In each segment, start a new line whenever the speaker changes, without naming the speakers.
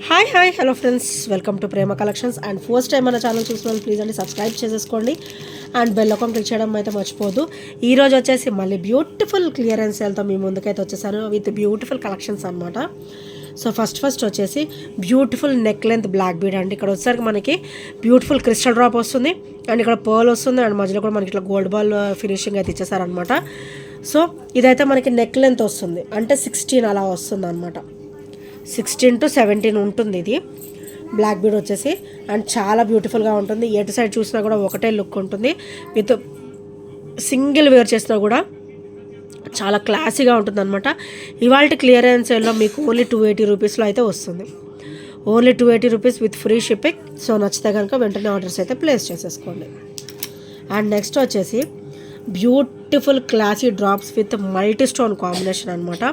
Hi hello friends, welcome to Prema collections. And first time మన channel చూసిన please అండి subscribe చేసేసుకోండి and bell icon click చేయడం అయితే మర్చిపోదు. ఈ రోజు వచ్చేసి మళ్ళీ బ్యూటిఫుల్ క్లియరెన్స్ సేల్తో మీ ముందుకైతే వచ్చేసాను విత్ బ్యూటిఫుల్ కలెక్షన్స్ అనమాట. సో ఫస్ట్ వచ్చేసి beautiful neck length black bead అండి. ఇక్కడ వచ్చేసరికి మనకి బ్యూటిఫుల్ క్రిస్టల్ డ్రాప్ వస్తుంది అండ్ ఇక్కడ పర్ల్ వస్తుంది అండ్ మధ్యలో కూడా మనకి ఇట్లా గోల్డ్ బాల్ ఫినిషింగ్ అయితే ఇచ్చేసారనమాట. సో ఇదైతే మనకి నెక్ లెంత్ వస్తుంది అంటే 16 అలా వస్తుంది అనమాట. 16 to 17 ఉంటుంది ఇది బ్లాక్ బీడ్ వచ్చేసి. అండ్ చాలా బ్యూటిఫుల్గా ఉంటుంది. ఎటు సైడ్ చూసినా కూడా ఒకటే లుక్ ఉంటుంది. విత్ సింగిల్ వేర్ చేసినా కూడా చాలా క్లాసీగా ఉంటుంది అనమాట. ఇవాళ క్లియరెన్స్ సేల్లో మీకు ఓన్లీ 280 రూపీస్లో అయితే వస్తుంది. Only 280 rupees with free shipping. So నచ్చితే కనుక వెంటనే ఆర్డర్స్ అయితే ప్లేస్ చేసేసుకోండి. అండ్ నెక్స్ట్ వచ్చేసి beautiful classy drops with multi stone combination అనమాట.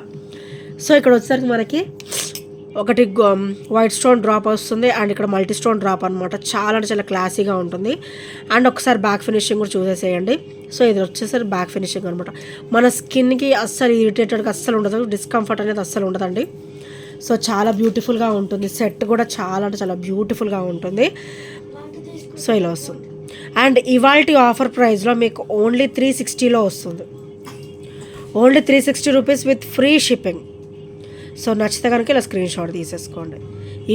సో ఇక్కడ వచ్చేసరికి మనకి ఒకటి వైట్ స్టోన్ డ్రాప్ వస్తుంది అండ్ ఇక్కడ మల్టీ స్టోన్ డ్రాప్ అనమాట. చాలా అంటే చాలా క్లాసీగా ఉంటుంది. అండ్ ఒకసారి బ్యాక్ ఫినిషింగ్ కూడా చూసేసేయండి. సో ఇది వచ్చేసరికి బ్యాక్ ఫినిషింగ్ అనమాట. మన స్కిన్కి అస్సలు ఇరిటేటెడ్గా అస్సలు ఉండదు, డిస్కంఫర్ట్ అనేది అస్సలు ఉండదండి. సో చాలా బ్యూటిఫుల్గా ఉంటుంది. సెట్ కూడా చాలా అంటే చాలా బ్యూటిఫుల్గా ఉంటుంది. సో ఇలా వస్తుంది. అండ్ ఇవాల్టి ఆఫర్ ప్రైస్లో మీకు ఓన్లీ 360లో వస్తుంది. Only 360 rupees with free shipping. So నచ్చితే కనుక ఇలా స్క్రీన్ షాట్ తీసేసుకోండి.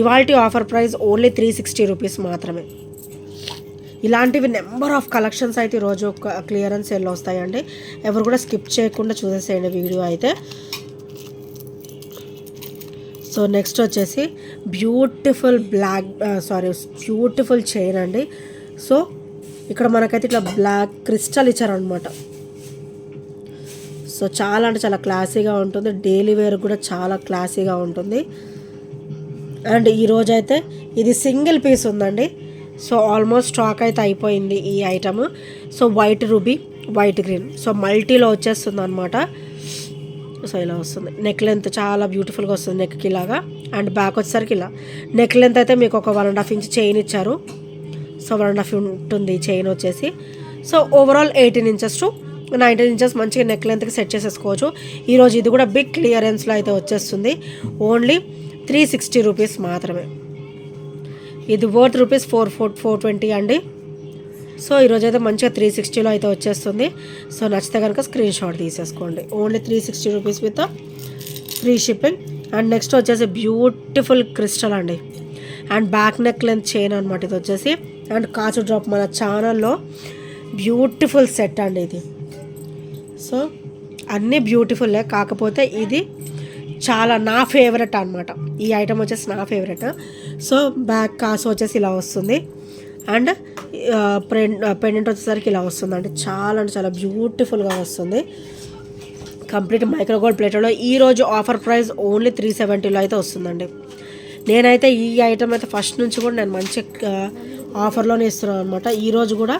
ఇవాల్టి ఆఫర్ ప్రైస్ ఓన్లీ 360 రూపీస్ మాత్రమే. ఇలాంటివి నెంబర్ ఆఫ్ కలెక్షన్స్ అయితే ఈరోజు క్లియరెన్స్ సేల్లో వస్తాయండి. ఎవరు కూడా స్కిప్ చేయకుండా చూసేసేయండి వీడియో అయితే. సో నెక్స్ట్ వచ్చేసి బ్యూటిఫుల్ బ్యూటిఫుల్ చైన్ అండి. సో ఇక్కడ మనకైతే ఇట్లా బ్లాక్ క్రిస్టల్ ఇచ్చారనమాట. సో చాలా అంటే చాలా క్లాసీగా ఉంటుంది. డైలీ వేర్ కూడా చాలా క్లాసీగా ఉంటుంది. అండ్ ఈరోజైతే ఇది సింగిల్ పీస్ ఉందండి. సో ఆల్మోస్ట్ స్టాక్ అయితే అయిపోయింది ఈ item. So white ruby, white green, so మల్టీలో వచ్చేస్తుంది అనమాట. సో ఇలా వస్తుంది. నెక్ లెంత్ చాలా బ్యూటిఫుల్గా వస్తుంది నెక్కి ఇలాగా. అండ్ బ్యాక్ వచ్చేసరికి ఇలా నెక్ లెంత్ అయితే మీకు ఒక 1.5 ఇంచ్ చైన్ ఇచ్చారు. సో 1.5 ఉంటుంది చైన్ వచ్చేసి. So overall 18 inches to 19 inches మంచిగా నెక్ లెంత్కి సెట్ చేసేసుకోవచ్చు. ఈరోజు ఇది కూడా బిగ్ క్లియరెన్స్లో అయితే వచ్చేస్తుంది. ఓన్లీ 360 రూపీస్ మాత్రమే. ఇది వర్త్ రూపీస్ 420 అండి. సో ఈరోజు అయితే మంచిగా 360లో అయితే వచ్చేస్తుంది. సో నచ్చితే కనుక స్క్రీన్ షాట్ తీసేసుకోండి. Only 360 rupees with free shipping. And next వచ్చేసి బ్యూటిఫుల్ క్రిస్టల్ అండి. And back neck length chain అనమాట ఇది వచ్చేసి. అండ్ కాచు డ్రాప్ మన ఛానల్లో బ్యూటిఫుల్ సెట్ అండి ఇది. సో అన్నీ బ్యూటిఫుల్లే, కాకపోతే ఇది చాలా నా ఫేవరెట్ అనమాట. ఈ ఐటమ్ వచ్చేసి నా ఫేవరెట్. సో బ్యాక్ కాసు వచ్చేసి ఇలా వస్తుంది. అండ్ పెండెంట్ వచ్చేసరికి ఇలా వస్తుంది. అంటే చాలా బ్యూటిఫుల్గా వస్తుంది. కంప్లీట్ మైక్రోగోల్డ్ ప్లేట్లో ఈరోజు ఆఫర్ ప్రైస్ ఓన్లీ 370లో అయితే వస్తుందండి. నేనైతే ఈ ఐటమ్ అయితే ఫస్ట్ నుంచి కూడా నేను మంచి ఆఫర్లోనే ఇస్తున్నాను అనమాట. ఈరోజు కూడా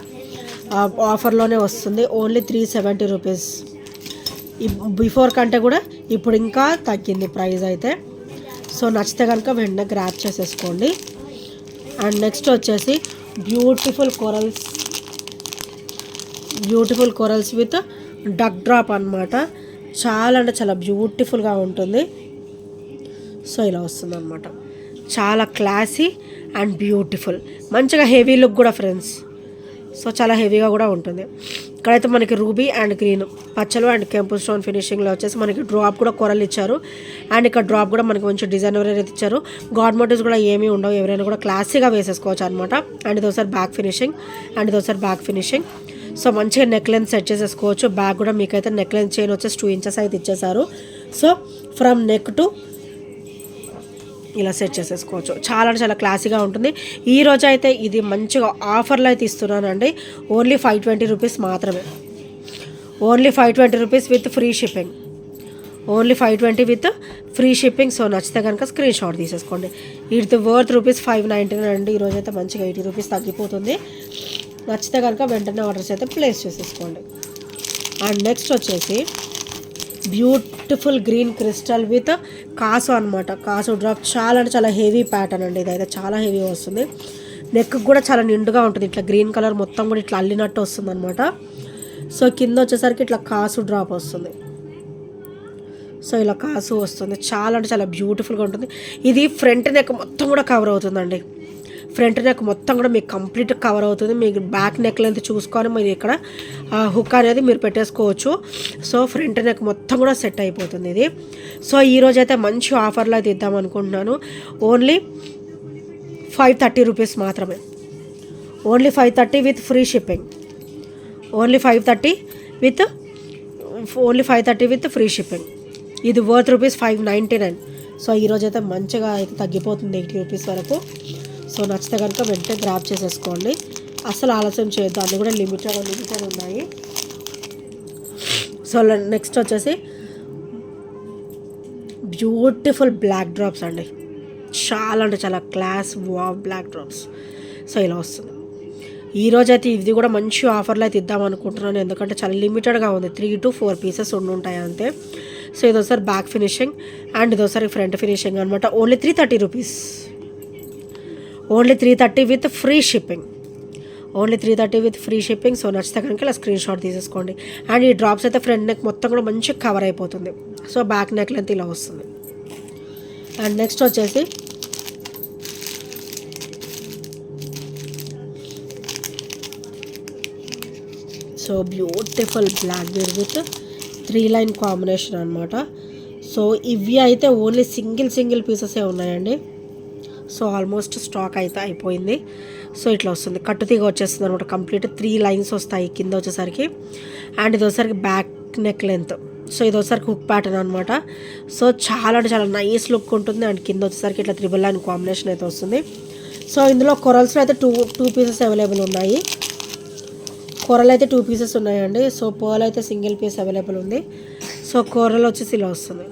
ఆఫర్లోనే వస్తుంది. Only 370 rupees. బిఫోర్ కంటే కూడా ఇప్పుడు ఇంకా తగ్గింది ప్రైస్ అయితే. సో నచ్చితే కనుక వెంటనే గ్రాప్ చేసేసుకోండి. అండ్ నెక్స్ట్ వచ్చేసి beautiful corals with duck drop అనమాట. చాలా అంటే చాలా బ్యూటిఫుల్గా ఉంటుంది. సో ఇలా వస్తుంది అనమాట. చాలా క్లాసీ అండ్ బ్యూటిఫుల్, మంచిగా హెవీ లుక్ కూడా ఫ్రెండ్స్. సో చాలా హెవీగా కూడా ఉంటుంది. ఇక్కడైతే మనకి రూబీ అండ్ గ్రీన్ పచ్చలు అండ్ కెంపు స్టోన్ ఫినిషింగ్లో వచ్చేసి మనకి డ్రాప్ కూడా కొరలు ఇచ్చారు. అండ్ ఇక్కడ డ్రాప్ కూడా మనకి మంచి డిజైన్ ఎవరైతే ఇచ్చారు. గాడ్ మోటివ్స్ కూడా ఏమీ ఉండవు, ఎవరైనా కూడా క్లాసీగా వేసేసుకోవచ్చు అనమాట. అండ్ ఇది ఒకసారి బ్యాక్ ఫినిషింగ్. సో మంచిగా నెక్ లెంత్ సెట్ చేసేసుకోవచ్చు. బ్యాక్ కూడా మీకైతే నెక్ లెంత్ చైన్ వచ్చేసి 2 ఇంచెస్ అయితే ఇచ్చేసారు. సో ఫ్రమ్ నెక్ టు ఇలా సెట్ చేసేసుకోవచ్చు. చాలా క్లాసీగా ఉంటుంది. ఈరోజు అయితే ఇది మంచిగా ఆఫర్లో అయితే ఇస్తున్నానండి. ఓన్లీ 520 రూపీస్ మాత్రమే. Only 520 rupees with free shipping. Only 520 with free shipping. So నచ్చితే కనుక స్క్రీన్ షాట్ తీసేసుకోండి. ఇది వర్త్ రూపీస్ 519 అండి. ఈరోజు అయితే మంచిగా 80 రూపీస్ తగ్గిపోతుంది. నచ్చితే కనుక వెంటనే ఆర్డర్స్ అయితే ప్లేస్ చేసేసుకోండి. అండ్ నెక్స్ట్ వచ్చేసి బ్యూటిఫుల్ గ్రీన్ క్రిస్టల్ విత్ కాసు అనమాట. కాసు డ్రాప్ చాలా అంటే చాలా హెవీ ప్యాటర్న్ అండి. ఇదైతే చాలా హెవీ వస్తుంది. నెక్ కూడా చాలా నిండుగా ఉంటుంది. ఇట్లా గ్రీన్ కలర్ మొత్తం కూడా ఇట్లా అల్లినట్టు వస్తుంది అనమాట. సో కింద వచ్చేసరికి ఇట్లా కాసు డ్రాప్ వస్తుంది. సో ఇలా కాసు వస్తుంది, చాలా అంటే చాలా బ్యూటిఫుల్గా ఉంటుంది. ఇది ఫ్రంట్ నెక్ మొత్తం కూడా కవర్ అవుతుందండి. ఫ్రంట్ నెక్ మొత్తం కూడా మీకు కంప్లీట్ కవర్ అవుతుంది. మీకు బ్యాక్ నెక్ లెంత్ చూసుకొని మీరు ఇక్కడ హుక్ అనేది మీరు పెట్టేసుకోవచ్చు. సో ఫ్రంట్ నెక్ మొత్తం కూడా సెట్ అయిపోతుంది ఇది. సో ఈరోజు అయితే మంచి ఆఫర్లో అయితే ఇద్దాం అనుకుంటున్నాను. ఓన్లీ 530 రూపీస్ మాత్రమే. Only 530 with free shipping. Only 530 with free shipping. ఇది వర్త్ రూపీస్ 599. సో ఈరోజు అయితే మంచిగా అయితే తగ్గిపోతుంది 80 రూపీస్ వరకు. సో నచ్చితే కనుక వెంటనే గ్రాప్ చేసేసుకోండి, అసలు ఆలస్యం చేయొద్దు. అన్నీ కూడా లిమిటెడ్ ఉన్నాయి. సో నెక్స్ట్ వచ్చేసి బ్యూటిఫుల్ బ్లాక్ డ్రాప్స్ అండి. చాలా అంటే చాలా class wow black drops. So ఇలా వస్తుంది. ఈరోజు అయితే ఇది కూడా మంచి ఆఫర్లో అయితే ఇద్దాం అనుకుంటున్నాను, ఎందుకంటే చాలా లిమిటెడ్గా ఉంది. 3 to 4 పీసెస్ ఉంటాయి అంతే. సో ఇదోసారి బ్యాక్ ఫినిషింగ్ అండ్ ఇదోసారి ఫ్రంట్ ఫినిషింగ్ అనమాట. Only 330 rupees. Only 330 with free shipping. Only 330 with free shipping. So నచ్చితే కనుక ఇలా స్క్రీన్ షాట్ తీసేసుకోండి. అండ్ ఈ డ్రాప్స్ అయితే ఫ్రంట్ నెక్ మొత్తం కూడా మంచిగా కవర్ అయిపోతుంది. సో బ్యాక్ నెక్ లెంత్ ఇలా వస్తుంది. అండ్ నెక్స్ట్ వచ్చేసి so beautiful black bead with 3 line combination అనమాట. సో ఇవి అయితే ఓన్లీ సింగిల్ పీసెసే ఉన్నాయండి. సో ఆల్మోస్ట్ స్టాక్ అయితే అయిపోయింది. సో ఇట్లా వస్తుంది, కట్టుతీగ వచ్చేస్తుంది అనమాట. కంప్లీట్ 3 లైన్స్ వస్తాయి కింద వచ్చేసరికి. అండ్ ఇది వచ్చేసరికి బ్యాక్ నెక్ లెంత్. సో ఇది వచ్చేసరికి హుక్ ప్యాటర్న్ అనమాట. సో చాలా అంటే చాలా నైస్ లుక్ ఉంటుంది. అండ్ కింద వచ్చేసరికి ఇట్లా 3 లైన్ కాంబినేషన్ అయితే వస్తుంది. సో ఇందులో కొరల్స్లో అయితే టూ పీసెస్ అవైలబుల్ ఉన్నాయి. కొరలు అయితే 2 పీసెస్ ఉన్నాయండి. సో పర్ల్ అయితే సింగిల్ పీస్ అవైలబుల్ ఉంది. సో కొరలు వచ్చేసి ఇలా వస్తుంది.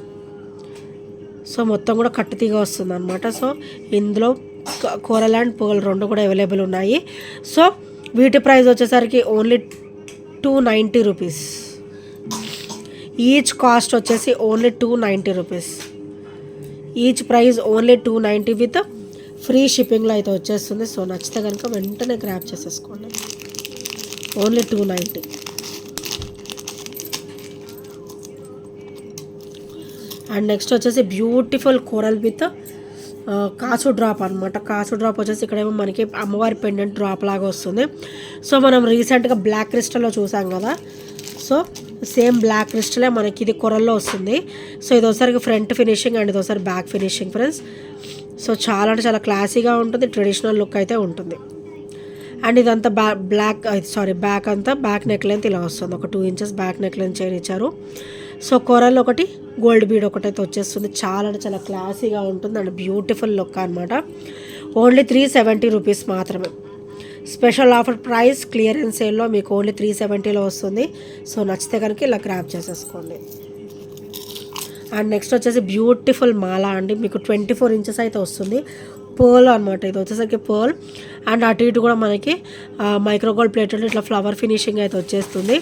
సో మొత్తం కూడా కట్టుతీగా వస్తుంది అనమాట. సో ఇందులో కోరల్ అండ్ పర్ల్ 2 కూడా అవైలబుల్ ఉన్నాయి. సో వీటి ప్రైస్ వచ్చేసరికి ఓన్లీ 290 రూపీస్. ఈచ్ కాస్ట్ వచ్చేసి only 290 rupees. Each price only 290 with free షిప్పింగ్లో అయితే వచ్చేస్తుంది. సో నచ్చితే కనుక వెంటనే గ్రాప్ చేసేసుకోండి. ఓన్లీ 290. అండ్ నెక్స్ట్ వచ్చేసి బ్యూటిఫుల్ కోరల్ విత్ కాసు డ్రాప్ అనమాట. కాసు డ్రాప్ వచ్చేసి ఇక్కడేమో మనకి అమ్మవారి పెండెంట్ డ్రాప్ లాగా వస్తుంది. సో మనం రీసెంట్గా బ్లాక్ క్రిస్టల్లో చూసాం కదా. సో సేమ్ బ్లాక్ క్రిస్టలే మనకి ఇది కొరల్లో వస్తుంది. సో ఇది ఒకసారి ఫ్రంట్ ఫినిషింగ్ అండ్ ఇది ఒకసారి బ్యాక్ ఫినిషింగ్ ఫ్రెండ్స్. సో చాలా అంటే చాలా క్లాసీగా ఉంటుంది, ట్రెడిషనల్ లుక్ అయితే ఉంటుంది. అండ్ ఇదంతా బ్యాక్ అంతా బ్యాక్ నెక్ లెంత్ ఇలా వస్తుంది. ఒక 2 inches back neck length chain ఇచ్చారు. సో కొరల్ ఒకటి, గోల్డ్ బీడ్ ఒకటైతే వచ్చేస్తుంది. చాలా అంటే చాలా క్లాసీగా ఉంటుంది అండ్ బ్యూటిఫుల్ లుక్ అనమాట. ఓన్లీ 370 రూపీస్ మాత్రమే. స్పెషల్ ఆఫర్ ప్రైస్ క్లియరెన్స్ సేల్లో మీకు ఓన్లీ 370లో వస్తుంది. సో నచ్చితే కనుక ఇలా గ్రాప్ చేసేసుకోండి. అండ్ నెక్స్ట్ వచ్చేసి బ్యూటిఫుల్ మాల అండి. మీకు 24 ఇంచెస్ అయితే వస్తుంది. పర్ల్ అనమాట. ఇది వచ్చేసరికి పర్ల్ అండ్ అటు ఇటు కూడా మనకి మైక్రోగోల్డ్ ప్లేటెడ్ ఇట్లా ఫ్లవర్ ఫినిషింగ్ అయితే వచ్చేస్తుంది.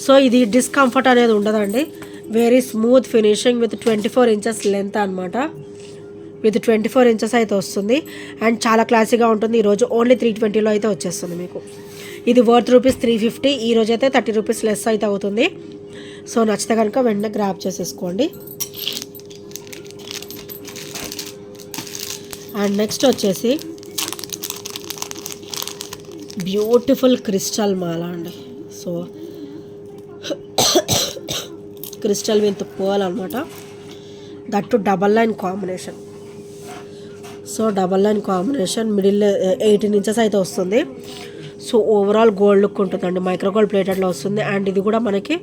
సో ఇది డిస్కంఫర్ట్ అనేది ఉండదండి. Very smooth finishing with 24 inches length అనమాట. విత్ 24 ఇంచెస్ అయితే వస్తుంది అండ్ చాలా క్లాసీగా ఉంటుంది. ఈరోజు ఓన్లీ 320లో అయితే వచ్చేస్తుంది మీకు. ఇది వర్త్ రూపీస్ 350. ఈరోజు అయితే 30 రూపీస్ లెస్ అయితే అవుతుంది. సో నచ్చితే కనుక వెంటనే గ్రాప్ చేసేసుకోండి. అండ్ నెక్స్ట్ వచ్చేసి బ్యూటిఫుల్ క్రిస్టల్ మాల అండి. సో క్రిస్టల్ విత్ పర్ల్ అనమాట. That double line combination. So double line combination middle 18 inches అయితే వస్తుంది. సో ఓవరాల్ గోల్డ్ లుక్ ఉంటుందండి. మైక్రోగోల్డ్ ప్లేటెడ్లో వస్తుంది. అండ్ ఇది కూడా మనకి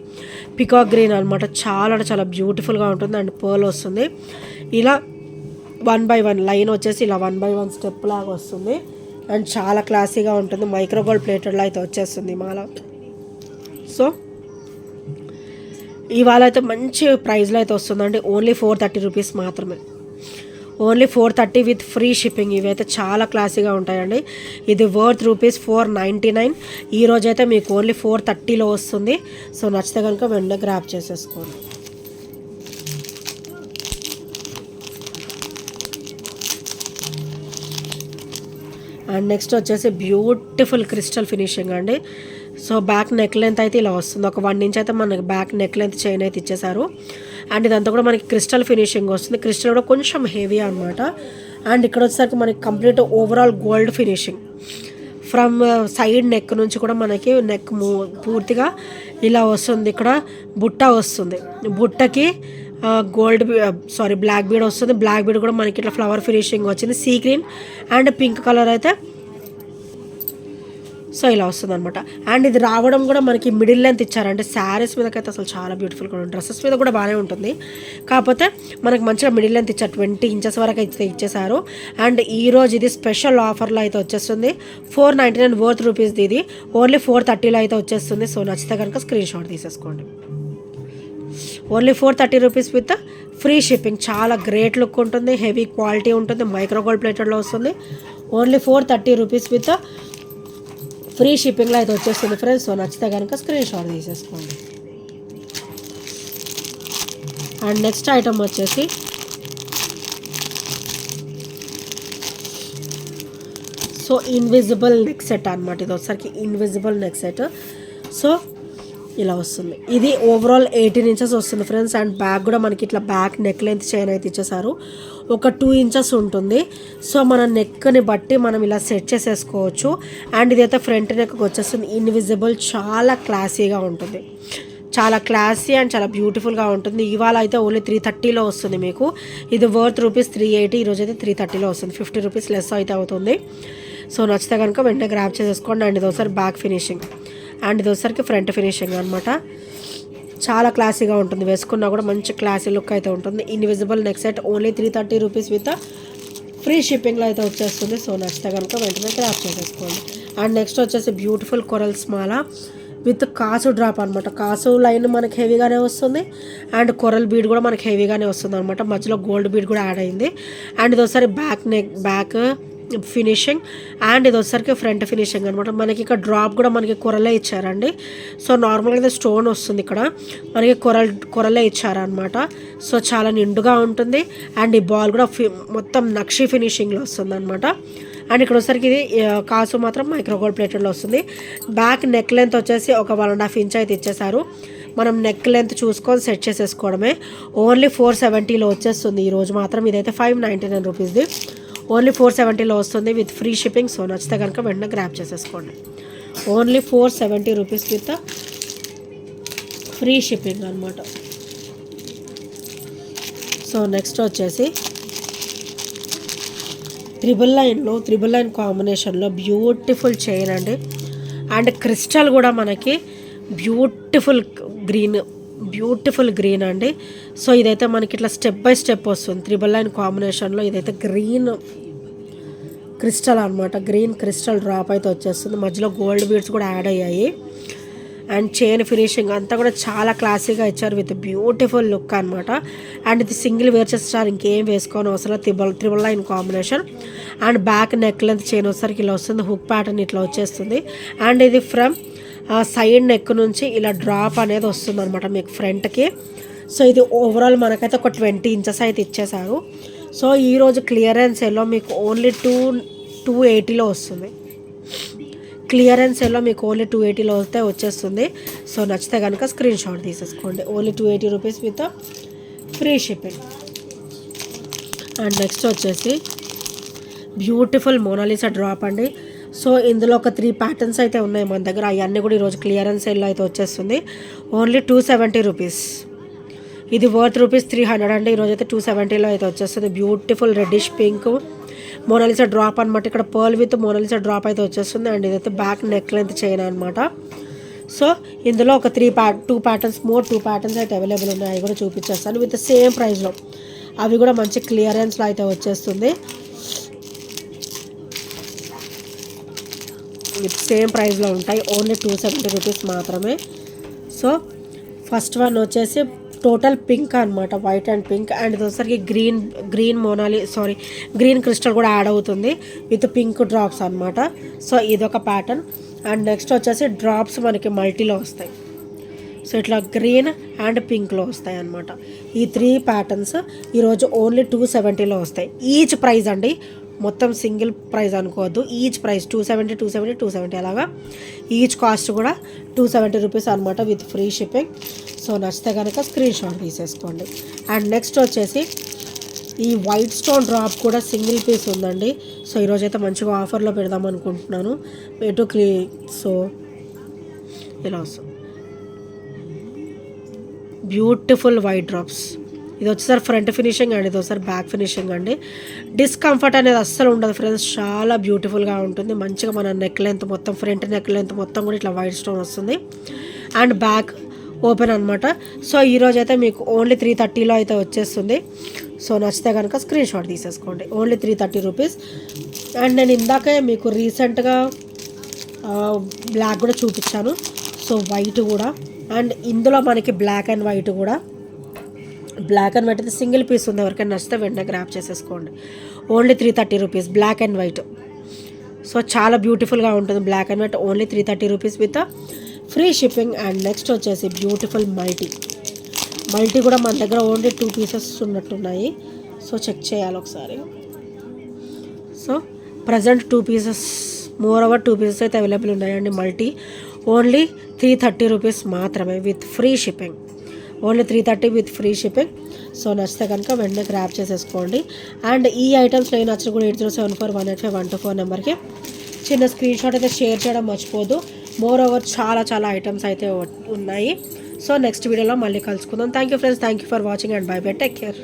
పికాక్ గ్రీన్ అనమాట. చాలా చాలా బ్యూటిఫుల్గా ఉంటుంది అండ్ పర్ల్ వస్తుంది. ఇలా 1 by 1 లైన్ వచ్చేసి ఇలా 1 by 1 స్టెప్ లాగా వస్తుంది అండ్ చాలా క్లాసీగా ఉంటుంది. మైక్రోగోల్డ్ ప్లేటెడ్లో అయితే వచ్చేస్తుంది మాల. సో ఇవాళ అయితే మంచి ప్రైస్లో అయితే వస్తుందండి. ఓన్లీ 430 రూపీస్ మాత్రమే. Only 430 with free shipping. ఇవైతే చాలా క్లాసీగా ఉంటాయండి. ఇది వర్త్ రూపీస్ 499. ఈరోజైతే మీకు ఓన్లీ 430లో వస్తుంది. సో నచ్చితే కనుక వెంటనే గ్రాప్ చేసేసుకోండి. అండ్ నెక్స్ట్ వచ్చేసి బ్యూటిఫుల్ క్రిస్టల్ ఫినిషింగ్ అండి. సో బ్యాక్ నెక్ లెంత్ అయితే ఇలా వస్తుంది. ఒక 1 ఇంచ్ అయితే మనకి బ్యాక్ నెక్ లెంత్ చైన్ అయితే ఇచ్చేసారు. అండ్ ఇదంతా కూడా మనకి క్రిస్టల్ ఫినిషింగ్ వస్తుంది. క్రిస్టల్ కూడా కొంచెం హెవీ అనమాట. అండ్ ఇక్కడ వచ్చేసరికి మనకి complete overall gold finishing from side neck నుంచి కూడా మనకి నెక్ పూర్తిగా ఇలా వస్తుంది. ఇక్కడ బుట్ట వస్తుంది, బుట్టకి గోల్డ్ బ్లాక్ బీడ్ వస్తుంది. బ్లాక్ బీడ్ కూడా మనకి ఇట్లా ఫ్లవర్ ఫినిషింగ్ వచ్చింది. Sea green and pink colour అయితే సో ఇలా వస్తుంది అనమాట. అండ్ ఇది రావడం కూడా మనకి మిడిల్ లెంత్ ఇచ్చారంటే శారీస్ మీదకైతే అసలు చాలా బ్యూటిఫుల్గా ఉంటుంది. డ్రెస్సెస్ మీద కూడా బాగానే ఉంటుంది, కాకపోతే మనకు మంచిగా మిడిల్ లెంత్ ఇచ్చారు. 20 ఇంచెస్ వరకు అయితే ఇచ్చేసారు. అండ్ ఈరోజు ఇది స్పెషల్ ఆఫర్లో అయితే వచ్చేస్తుంది. 499 వర్త్ రూపీస్ది, ఇది ఓన్లీ 430లో అయితే వచ్చేస్తుంది. సో నచ్చితే కనుక స్క్రీన్ షాట్ తీసేసుకోండి. Only 430 rupees with free shipping. చాలా గ్రేట్ లుక్ ఉంటుంది, హెవీ క్వాలిటీ ఉంటుంది, మైక్రో గోల్డ్ ప్లేటెడ్లో వస్తుంది. ఓన్లీ 430 రూపీస్ విత్ ఫ్రీ షిప్పింగ్లో అయితే వచ్చేస్తుంది ఫ్రెండ్స్. సో నచ్చితే కనుక స్క్రీన్ షాట్ తీసేసుకోండి. అండ్ నెక్స్ట్ ఐటమ్ వచ్చేసి సో ఇన్విజిబుల్ నెక్ సెట్ అనమాట. ఇది వచ్చరికి ఇన్విజిబుల్ నెక్ సెట్. సో ఇలా వస్తుంది. ఇది ఓవరాల్ 18 ఇంచెస్ వస్తుంది ఫ్రెండ్స్. అండ్ బ్యాక్ కూడా మనకి ఇట్లా బ్యాక్ నెక్ లెంత్ చైన్ అయితే ఇచ్చేసారు. ఒక 2 ఇంచెస్ ఉంటుంది. సో మన నెక్ని బట్టి మనం ఇలా సెట్ చేసేసుకోవచ్చు. అండ్ ఇదైతే ఫ్రంట్ నెక్కి వచ్చేస్తుంది. ఇన్విజిబుల్, చాలా క్లాసీగా ఉంటుంది, చాలా క్లాసీ అండ్ చాలా బ్యూటిఫుల్గా ఉంటుంది. ఇవాళ అయితే ఓన్లీ 330లో వస్తుంది మీకు. ఇది వర్త్ రూపీస్ 380, ఈరోజు అయితే 330లో వస్తుంది. 50 రూపీస్ లెస్ అయితే అవుతుంది. సో నచ్చితే కనుక వెంటనే గ్రాప్ చేసేసుకోండి. అండ్ ఇది ఒకసారి బ్యాక్ ఫినిషింగ్ అండ్ ఇది వచ్చరికి ఫ్రంట్ ఫినిషింగ్ అనమాట. చాలా క్లాసీగా ఉంటుంది, వేసుకున్నా కూడా మంచి క్లాసీ లుక్ అయితే ఉంటుంది. Invisible neck set only 330 rupees with free షిప్పింగ్లో అయితే వచ్చేస్తుంది. సో నచ్చితే కనుక వెంటనే క్రాప్ చేసేసుకోండి. అండ్ నెక్స్ట్ వచ్చేసి బ్యూటిఫుల్ కొరల్స్ మాల విత్ కాసు డ్రాప్ అనమాట. కాసు లైన్ మనకి హెవీగానే వస్తుంది అండ్ కొరల్ బీడ్ కూడా మనకి హెవీగానే వస్తుంది అనమాట. మధ్యలో గోల్డ్ బీడ్ కూడా యాడ్ అయింది. అండ్ ఇది ఒకసారి బ్యాక్ ఫినిషింగ్ అండ్ ఇది వచ్చరికి ఫ్రంట్ ఫినిషింగ్ అనమాట. మనకి ఇక్కడ డ్రాప్ కూడా మనకి కొరలే ఇచ్చారండి. సో నార్మల్గా అయితే స్టోన్ వస్తుంది, ఇక్కడ మనకి కొరలే ఇచ్చారనమాట. సో చాలా నిండుగా ఉంటుంది. అండ్ ఈ బాల్ కూడా మొత్తం నక్షి ఫినిషింగ్లో వస్తుంది అనమాట. అండ్ ఇక్కడ వచ్చరికి ఇది కాసు మాత్రం మైక్రో గోల్డ్ ప్లేటెడ్లో వస్తుంది. బ్యాక్ నెక్ లెంత్ వచ్చేసి ఒక 1.5 ఇంచ్ అయితే ఇచ్చేసారు. మనం నెక్ లెంత్ చూసుకొని సెట్ చేసేసుకోవడమే. ఓన్లీ 470లో వచ్చేస్తుంది ఈరోజు మాత్రం. ఇదైతే 599 రూపీస్ది, ఓన్లీ 470లో వస్తుంది విత్ ఫ్రీ షిప్పింగ్. సో నచ్చితే కనుక వెంటనే గ్రాప్ చేసేసుకోండి. Only 470 rupees with free shipping అనమాట. సో నెక్స్ట్ వచ్చేసి త్రిబుల్ లైన్ కాంబినేషన్లో బ్యూటిఫుల్ చైన్ అండి. అండ్ క్రిస్టల్ కూడా మనకి బ్యూటిఫుల్ గ్రీన్ అండి. సో ఇదైతే మనకి ఇట్లా స్టెప్ బై స్టెప్ వస్తుంది. త్రిబుల్ లైన్ కాంబినేషన్లో ఇదైతే గ్రీన్ క్రిస్టల్ అనమాట. గ్రీన్ క్రిస్టల్ డ్రాప్ అయితే వచ్చేస్తుంది. మధ్యలో గోల్డ్ బీడ్స్ కూడా యాడ్ అయ్యాయి. అండ్ చైన్ ఫినిషింగ్ అంతా కూడా చాలా క్లాసీగా ఇచ్చారు విత్ బ్యూటిఫుల్ లుక్ అనమాట. అండ్ ఇది సింగిల్ వేర్ చేస్తారు, ఇంకేం వేసుకోని అవసరం. Triple line combination. And back neck length chain వచ్చేసరికి ఇలా వస్తుంది. హుక్ ప్యాటర్న్ ఇట్లా వచ్చేస్తుంది. అండ్ ఇది ఫ్రమ్ సైడ్ నెక్ నుంచి ఇలా డ్రాప్ అనేది వస్తుంది అనమాట మీకు ఫ్రంట్కి. సో ఇది ఓవరాల్ మనకైతే ఒక 20 ఇంచెస్ అయితే ఇచ్చేసారు. సో ఈరోజు క్లియరెన్స్ సేల్లో మీకు ఓన్లీ 280లో వస్తుంది. క్లియరెన్స్ సేల్లో మీకు ఓన్లీ 280లో వస్తే వచ్చేస్తుంది. సో నచ్చితే కనుక స్క్రీన్ షాట్ తీసేసుకోండి. Only 280 rupees with free shipping. And next వచ్చేసి బ్యూటిఫుల్ మోనాలిసా డ్రాప్ అండి. సో ఇందులో ఒక 3 ప్యాటర్న్స్ అయితే ఉన్నాయి మన దగ్గర. అవన్నీ కూడా ఈరోజు క్లియరెన్స్ సేల్లో అయితే వచ్చేస్తుంది. Only 270 rupees. ఇది వర్త్ రూపీస్ 300 అండి. ఈరోజు అయితే 270లో అయితే వచ్చేస్తుంది. Beautiful reddish pink Mona Lisa drop అనమాట. ఇక్కడ పర్ల్ విత్ మోనాలిసా డ్రాప్ అయితే వచ్చేస్తుంది. అండ్ ఇదైతే బ్యాక్ నెక్ లెంత్ చైన్ అనమాట. సో ఇందులో ఒక 2 ప్యాటర్న్స్ అయితే అవైలబుల్ ఉన్నాయి. అవి కూడా చూపించేస్తాను విత్ సేమ్ ప్రైస్లో. అవి కూడా మంచి క్లియరెన్స్లో అయితే వచ్చేస్తుంది. విత్ సేమ్ ప్రైస్లో ఉంటాయి. ఓన్లీ 270 రూపీస్ మాత్రమే. సో ఫస్ట్ వన్ వచ్చేసి టోటల్ పింక్ అనమాట, వైట్ అండ్ పింక్. అండ్ ఇది వచ్చరికి గ్రీన్ క్రిస్టల్ కూడా యాడ్ అవుతుంది విత్ పింక్ డ్రాప్స్ అనమాట. సో ఇదొక ప్యాటర్న్. అండ్ నెక్స్ట్ వచ్చేసి డ్రాప్స్ మనకి మల్టీలో వస్తాయి. సో ఇట్లా గ్రీన్ అండ్ పింక్లో వస్తాయి అనమాట. ఈ 3 ప్యాటర్న్స్ ఈరోజు ఓన్లీ 270లో వస్తాయి. ఈచ్ ప్రైజ్ అండి, మొత్తం సింగిల్ ప్రైజ్ అనుకోవద్దు. ఈచ్ ప్రైస్ 270 అలాగా. ఈచ్ కాస్ట్ కూడా 270 రూపీస్ అనమాట with free shipping. So so నచ్చితే కనుక స్క్రీన్ షాట్ తీసేసుకోండి. అండ్ నెక్స్ట్ వచ్చేసి ఈ వైట్ స్టోన్ డ్రాప్ కూడా సింగిల్ పీస్ ఉందండి. సో ఈరోజైతే మంచిగా ఆఫర్లో పెడదాం అనుకుంటున్నాను. సో ఇలా వస్తుంది బ్యూటిఫుల్ వైట్ డ్రాప్స్. ఇది వచ్చేసరి ఫ్రంట్ ఫినిషింగ్ అండి, ఇది వచ్చేసరి బ్యాక్ ఫినిషింగ్ అండి. డిస్కంఫర్ట్ అనేది అస్సలు ఉండదు ఫ్రెండ్స్, చాలా బ్యూటిఫుల్గా ఉంటుంది. మంచిగా మన నెక్ లెంత్ మొత్తం, ఫ్రంట్ నెక్ లెంత్ మొత్తం కూడా ఇట్లా వైట్ స్టోన్ వస్తుంది. అండ్ బ్యాక్ ఓపెన్ అనమాట. సో ఈరోజు అయితే మీకు ఓన్లీ 330లో అయితే వచ్చేస్తుంది. సో నచ్చితే కనుక స్క్రీన్ షాట్ తీసేసుకోండి. Only 330 rupees. అండ్ నేను ఇందాకే మీకు రీసెంట్గా బ్లాక్ కూడా చూపించాను. సో వైట్ కూడా, అండ్ ఇందులో మనకి బ్లాక్ అండ్ వైట్ కూడా. బ్లాక్ అండ్ వైట్ అయితే సింగిల్ పీస్ ఉంది, ఎవరికైనా నచ్చితే వెంటనే గ్రాప్ చేసేసుకోండి. Only 330 rupees black and white. So చాలా బ్యూటిఫుల్గా ఉంటుంది black and white. Only 330 rupees with free shipping. And next వచ్చేసి బ్యూటిఫుల్ మల్టీ కూడా మన దగ్గర ఓన్లీ 2 పీసెస్ ఉన్నట్టున్నాయి. సో చెక్ చేయాలి ఒకసారి. So present 2 pieces, more over 2 pieces అయితే అవైలబుల్ ఉన్నాయండి. మల్టీ ఓన్లీ 330 రూపీస్ మాత్రమే with free shipping. Only 330 with free shipping. So నచ్చితే కనుక వెంటనే గ్రాప్ చేసేసుకోండి. అండ్ ఈ ఐటమ్స్ నేను నచ్చిన కూడా 8074185124 నెంబర్కి చిన్న స్క్రీన్ షాట్ అయితే షేర్ చేయడం మర్చిపోదు. మోర్ ఓవర్ చాలా ఐటమ్స్ అయితే ఉన్నాయి. సో నెక్స్ట్ వీడియోలో మళ్ళీ కలుసుకుందాం. Thank you friends, thank you for watching and by by, take care.